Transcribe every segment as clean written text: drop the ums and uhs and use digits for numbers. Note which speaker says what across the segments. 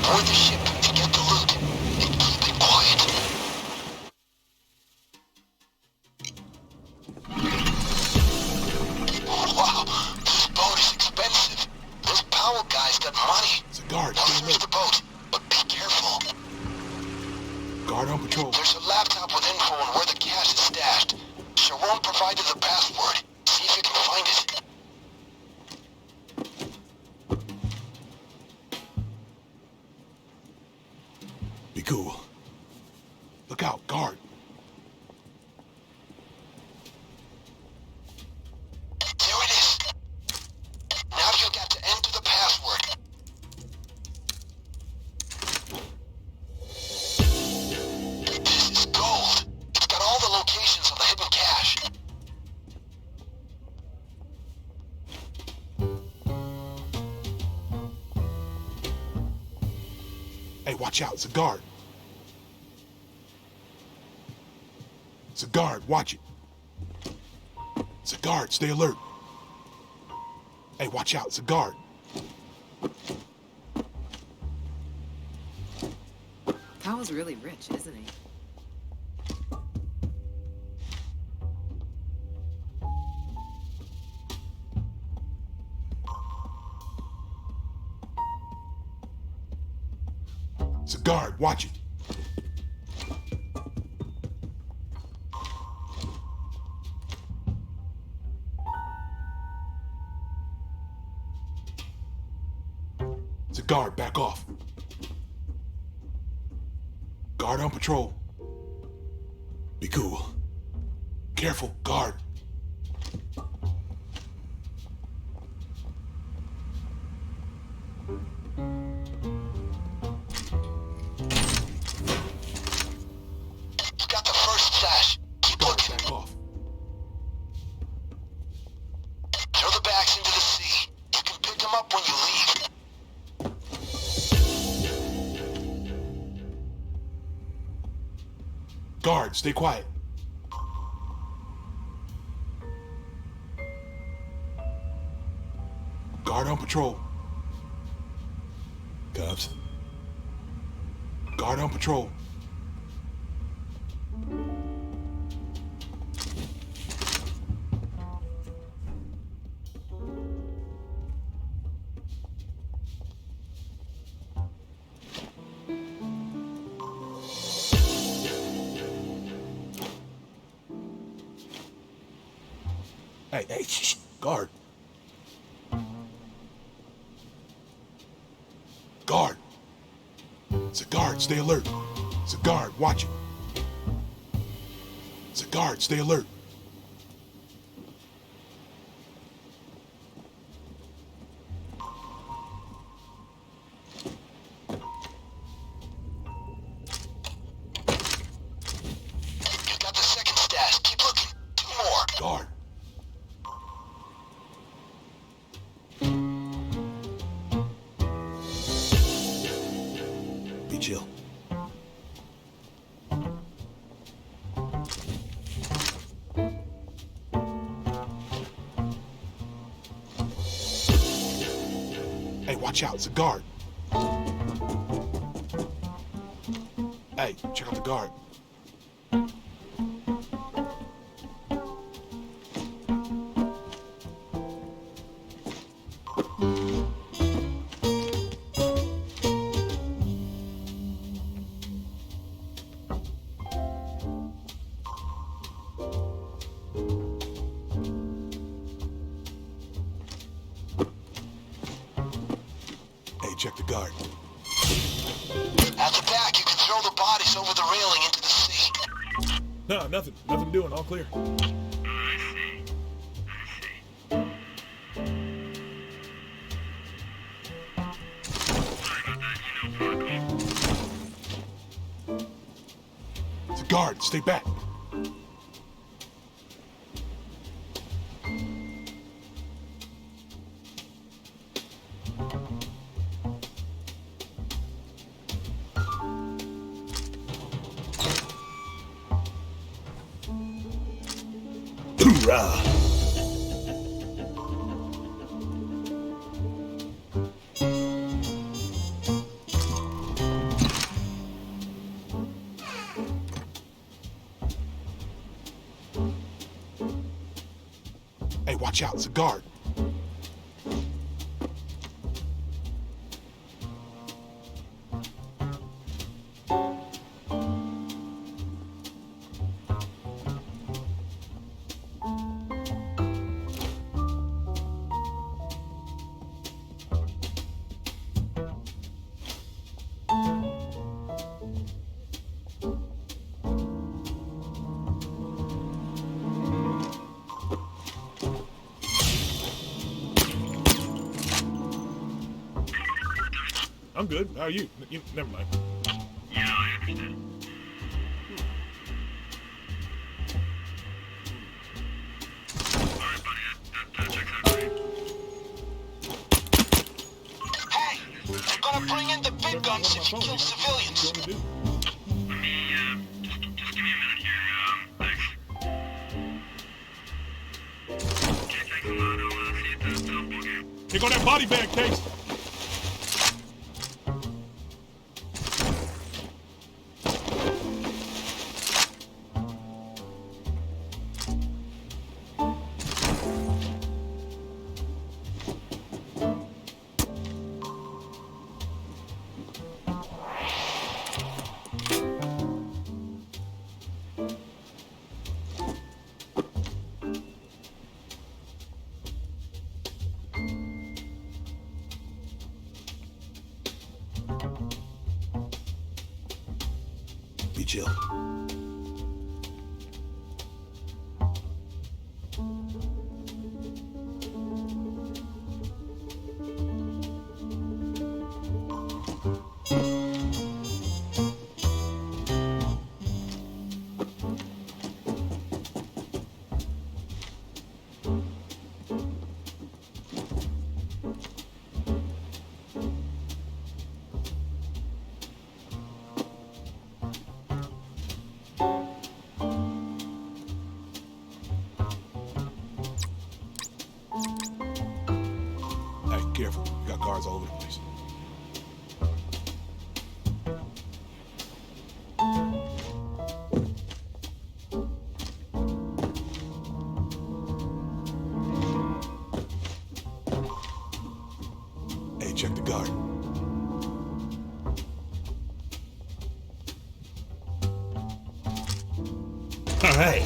Speaker 1: Board the ship and get the loot. And keep it quiet. Wow, this boat is expensive. This Powell guy's got money.
Speaker 2: It's a guard.
Speaker 1: Now search the boat, but be careful.
Speaker 2: Guard on patrol.
Speaker 1: There's a laptop with info on where the cash is stashed. Sharon provided the password. See if you can find it.
Speaker 2: Be cool. Look out, guard.
Speaker 1: There it is. Now you got to enter the password. This is gold. It's got all the locations of the hidden cache.
Speaker 2: Hey, watch out, it's a guard. It's a guard, watch it. It's a guard, stay alert. Hey, watch out, it's a guard.
Speaker 3: Powell's really rich, isn't he?
Speaker 2: It's a guard, watch it. It's a guard, back off. Guard on patrol. Be cool. Careful, guard.
Speaker 1: You got the first stash. Keep
Speaker 2: Guard,
Speaker 1: looking.
Speaker 2: back off.
Speaker 1: Throw the bags into the sea. You can pick them up when you leave.
Speaker 2: Guard, stay quiet. Guard on patrol.
Speaker 4: Cops.
Speaker 2: Guard on patrol. Hey, shh, guard. Guard. It's a guard, stay alert. It's a guard, watch it. It's a guard, stay alert.
Speaker 1: You got the second stash. Keep looking. 2 more.
Speaker 2: Guard.
Speaker 4: Be chill.
Speaker 2: Hey, watch out, it's a guard. Hey, check out the guard. Hey, check the guard.
Speaker 1: At the back, you can throw the bodies over the railing into the sea.
Speaker 2: No, nothing. Nothing doing. All clear. It's a guard. Stay back.
Speaker 4: Hoorah!
Speaker 2: watch out, it's a guard.
Speaker 4: I'm good. How are you? Never mind.
Speaker 1: Yeah, I understand. Alright, buddy, that checks out for you. Hey! They're gonna bring in the big guns if you kill civilians.
Speaker 4: What do you want to do?
Speaker 1: Let me, just give me a minute here, thanks. Okay, thanks a lot. I'll see you at the football game.
Speaker 4: Here go that body bag case.
Speaker 2: Be chill. Hey, careful. We got guards all over the place. Hey, check the guard.
Speaker 4: All right.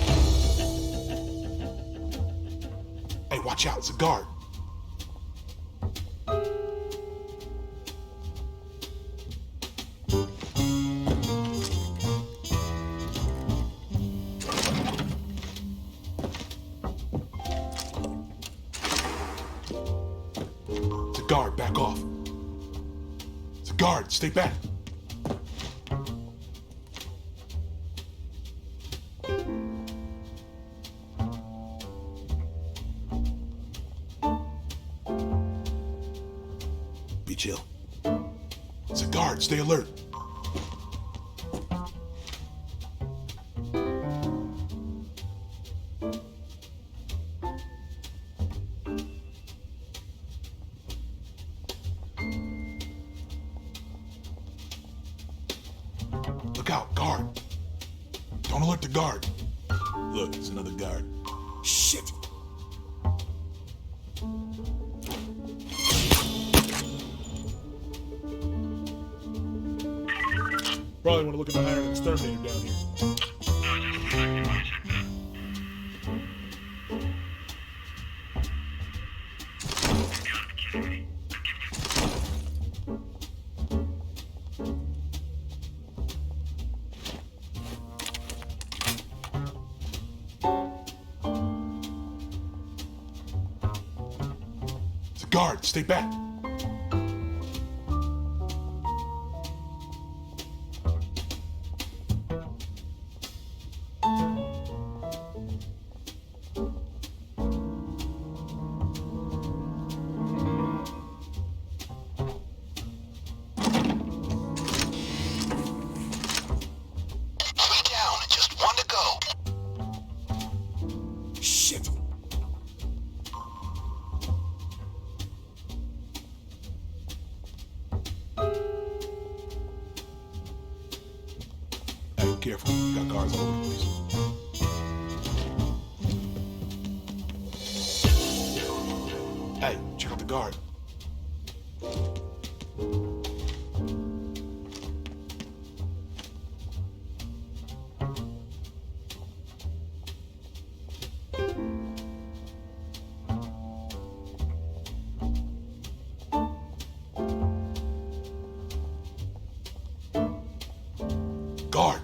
Speaker 2: Hey, watch out, it's a guard. It's a guard, back off. It's a guard, stay back. Be chill. It's a guard, stay alert. Look out, guard. Don't alert the guard. Look, it's another guard. Shit!
Speaker 4: Probably want to look at the hiring an exterminator down here.
Speaker 1: No, just a second. Let me check that. You gotta be kidding me.
Speaker 2: It's a guard, stay back.
Speaker 1: Three down, just one to go.
Speaker 2: Shit! Hey, careful. We got guards all over the place. Hey, check out the guard. Guard.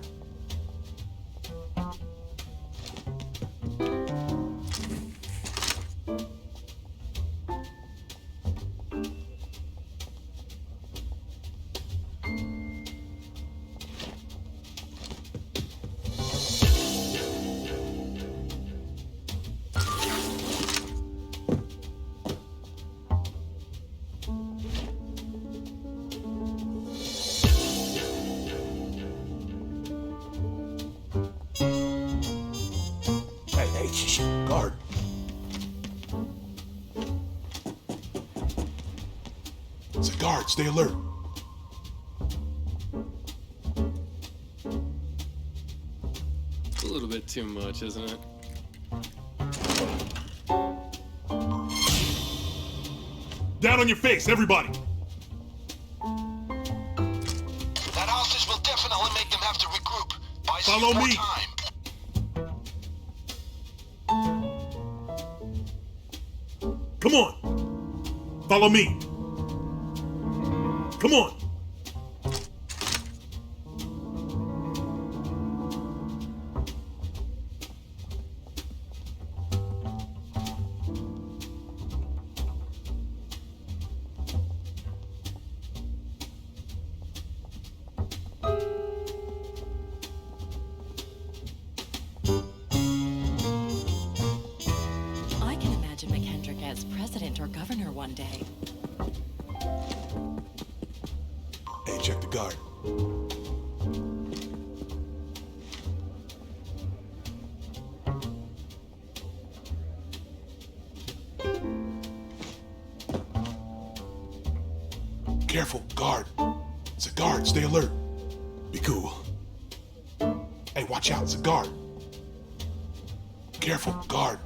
Speaker 2: Hey, shh, guard. It's a guard. Stay alert.
Speaker 5: It's a little bit too much, isn't it?
Speaker 4: Down on your face, everybody!
Speaker 1: That hostage will definitely make them have to regroup. Buy some
Speaker 4: Follow
Speaker 1: more
Speaker 4: me.
Speaker 1: time.
Speaker 4: Come on! Follow me! Come on!
Speaker 6: I can imagine McKendrick as president or governor one day.
Speaker 2: Hey, check the guard. Careful, guard. It's a guard. Stay alert. Be cool. Hey, watch out. It's a guard. Careful, guard.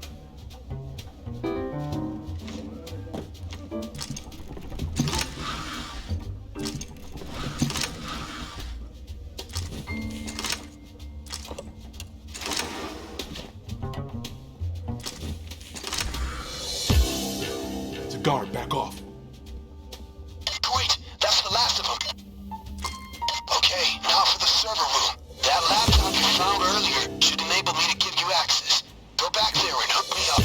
Speaker 2: It's a guard. Back off.
Speaker 1: Great, that's the last of them. Okay, now for the server room. That laptop you found earlier should enable me to give you access. Go back there and hook me up.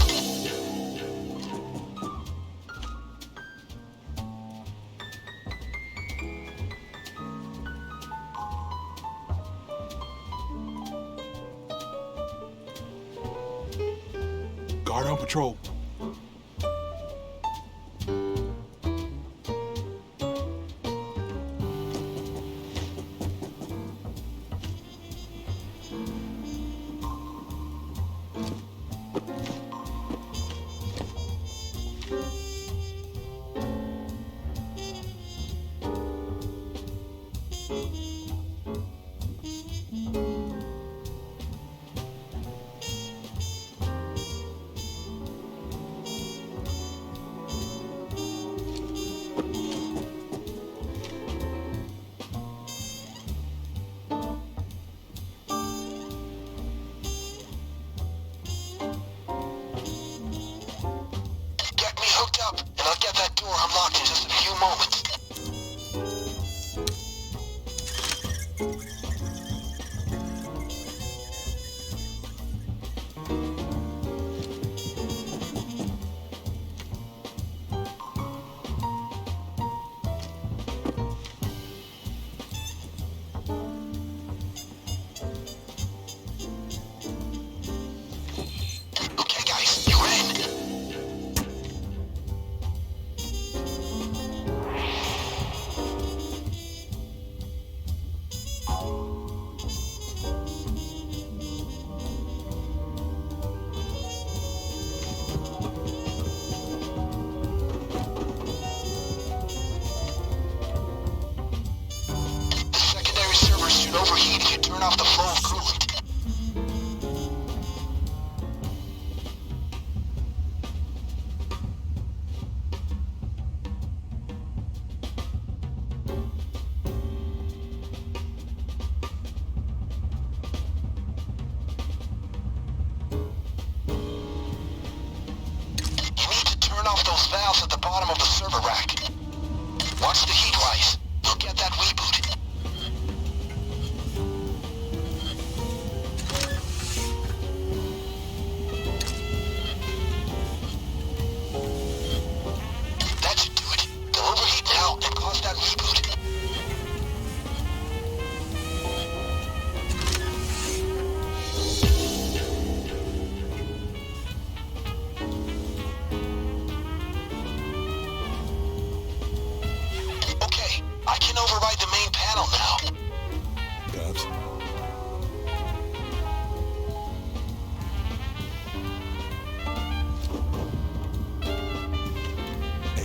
Speaker 2: Guard on patrol.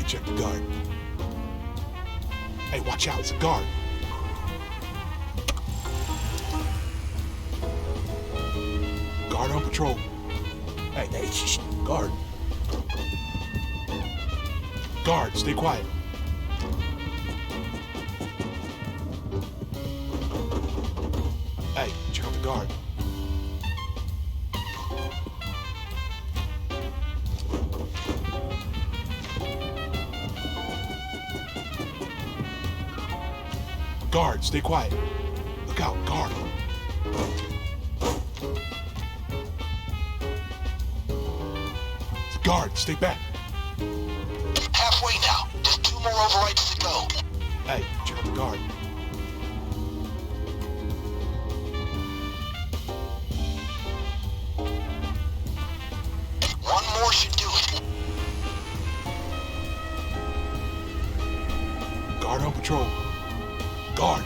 Speaker 2: Hey, check the guard. Hey, watch out, it's a guard. Guard on patrol. Hey, shh, guard. Guard, stay quiet. Hey, check out the guard. Guard, stay quiet. Look out, guard. Guard, stay back.
Speaker 1: Halfway now. Just 2 more overrides to go.
Speaker 2: Hey, check out the guard.
Speaker 1: One more should do it.
Speaker 2: Guard on patrol. Guard.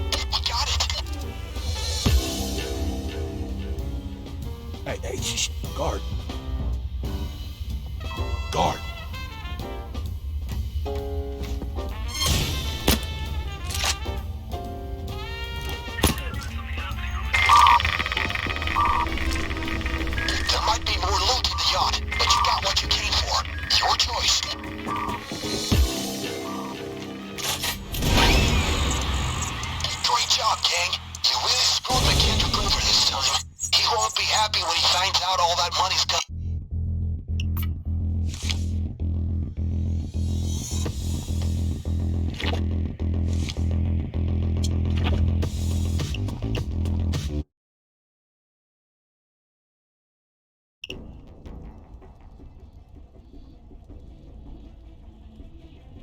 Speaker 1: We got it.
Speaker 2: Hey, shh, guard. Guard.
Speaker 1: There might be more loot in the yacht, but you got what you came for. Your choice. Great job, gang. You really screwed McKendrick over this time. He won't be happy when he finds out all that money's gone.